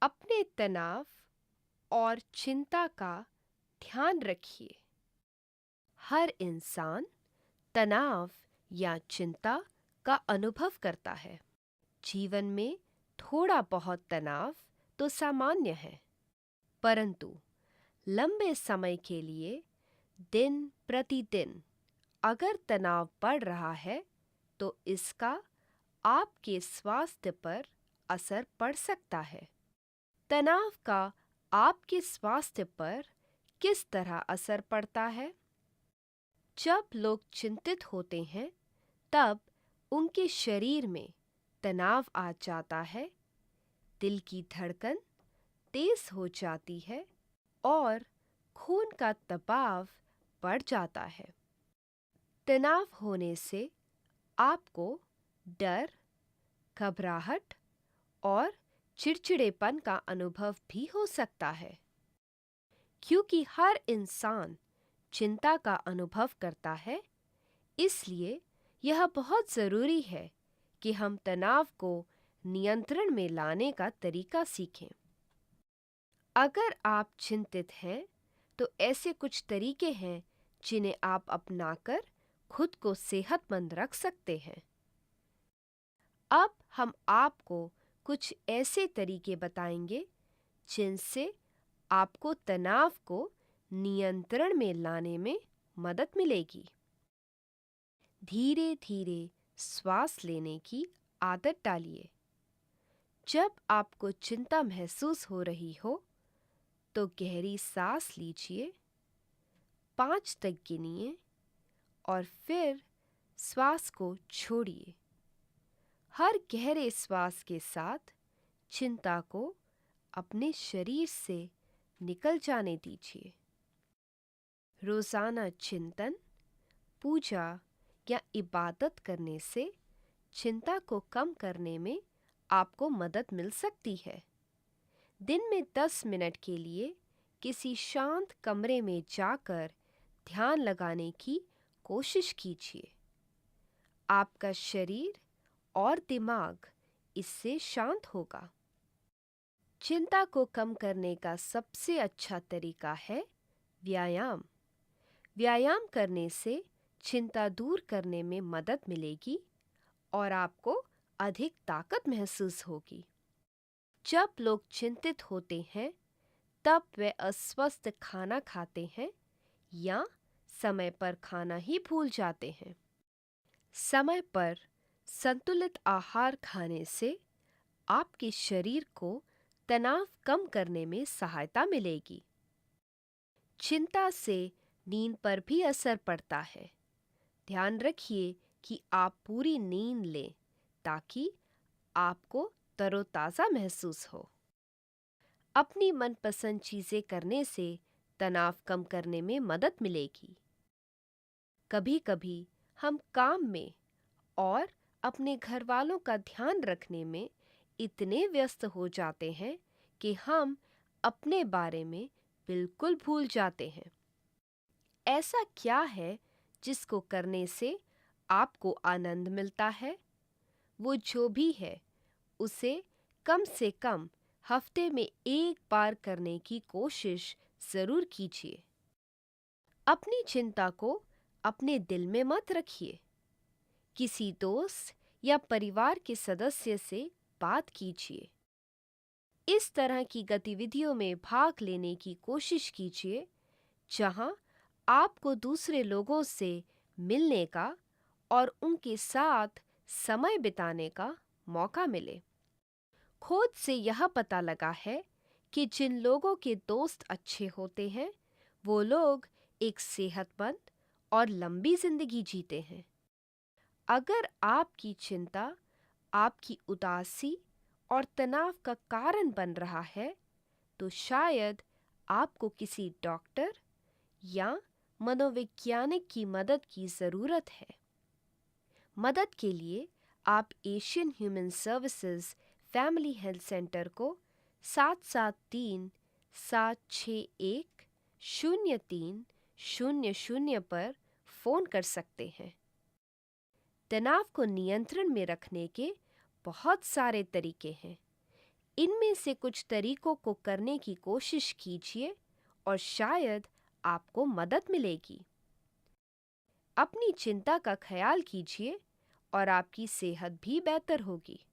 अपने तनाव और चिंता का ध्यान रखिए। हर इंसान तनाव या चिंता का अनुभव करता है। जीवन में थोड़ा बहुत तनाव तो सामान्य है, परंतु लंबे समय के लिए दिन प्रतिदिन अगर तनाव बढ़ रहा है तो इसका आपके स्वास्थ्य पर असर पड़ सकता है। तनाव का आपके स्वास्थ्य पर किस तरह असर पड़ता है? जब लोग चिंतित होते हैं, तब उनके शरीर में तनाव आ जाता है, दिल की धड़कन तेज हो जाती है और खून का दबाव बढ़ जाता है। तनाव होने से आपको डर, घबराहट और चिड़चिड़ेपन का अनुभव भी हो सकता है। क्योंकि हर इंसान चिंता का अनुभव करता है, इसलिए यह बहुत ज़रूरी है कि हम तनाव को नियंत्रण में लाने का तरीका सीखें। अगर आप चिंतित हैं, तो ऐसे कुछ तरीके हैं जिन्हें आप अपनाकर खुद को सेहतमंद रख सकते हैं। अब हम आपको कुछ ऐसे तरीके बताएंगे जिनसे आपको तनाव को नियंत्रण में लाने में मदद मिलेगी। धीरे धीरे श्वास लेने की आदत डालिए। जब आपको चिंता महसूस हो रही हो, तो गहरी सांस लीजिए, 5 तक गिनिए और फिर श्वास को छोड़िए। हर गहरे श्वास के साथ चिंता को अपने शरीर से निकल जाने दीजिए। रोजाना चिंतन, पूजा या इबादत करने से चिंता को कम करने में आपको मदद मिल सकती है। दिन में 10 मिनट के लिए किसी शांत कमरे में जाकर ध्यान लगाने की कोशिश कीजिए। आपका शरीर और दिमाग इससे शांत होगा। चिंता को कम करने का सबसे अच्छा तरीका है व्यायाम। व्यायाम करने से चिंता दूर करने में मदद मिलेगी और आपको अधिक ताकत महसूस होगी। जब लोग चिंतित होते हैं, तब वे अस्वस्थ खाना खाते हैं या समय पर खाना ही भूल जाते हैं। समय पर संतुलित आहार खाने से आपके शरीर को तनाव कम करने में सहायता मिलेगी। चिंता से नींद पर भी असर पड़ता है। ध्यान रखिए कि आप पूरी नींद लें ताकि आपको तरोताज़ा महसूस हो। अपनी मनपसंद चीज़ें करने से तनाव कम करने में मदद मिलेगी। कभी-कभी हम काम में और अपने घर वालों का ध्यान रखने में इतने व्यस्त हो जाते हैं कि हम अपने बारे में बिल्कुल भूल जाते हैं। ऐसा क्या है जिसको करने से आपको आनंद मिलता है? वो जो भी है, उसे कम से कम हफ्ते में एक बार करने की कोशिश ज़रूर कीजिए। अपनी चिंता को अपने दिल में मत रखिए। किसी दोस्त या परिवार के सदस्य से बात कीजिए। इस तरह की गतिविधियों में भाग लेने की कोशिश कीजिए जहां आपको दूसरे लोगों से मिलने का और उनके साथ समय बिताने का मौका मिले। खोज से यह पता लगा है कि जिन लोगों के दोस्त अच्छे होते हैं, वो लोग एक सेहतमंद और लंबी जिंदगी जीते हैं। अगर आपकी चिंता आपकी उदासी और तनाव का कारण बन रहा है, तो शायद आपको किसी डॉक्टर या मनोवैज्ञानिक की मदद की ज़रूरत है। मदद के लिए आप Asian human services family health centre को 773-761-0300 पर फ़ोन कर सकते हैं। तनाव को नियंत्रण में रखने के बहुत सारे तरीके हैं। इनमें से कुछ तरीकों को करने की कोशिश कीजिए और शायद आपको मदद मिलेगी। अपनी चिंता का ख्याल कीजिए और आपकी सेहत भी बेहतर होगी।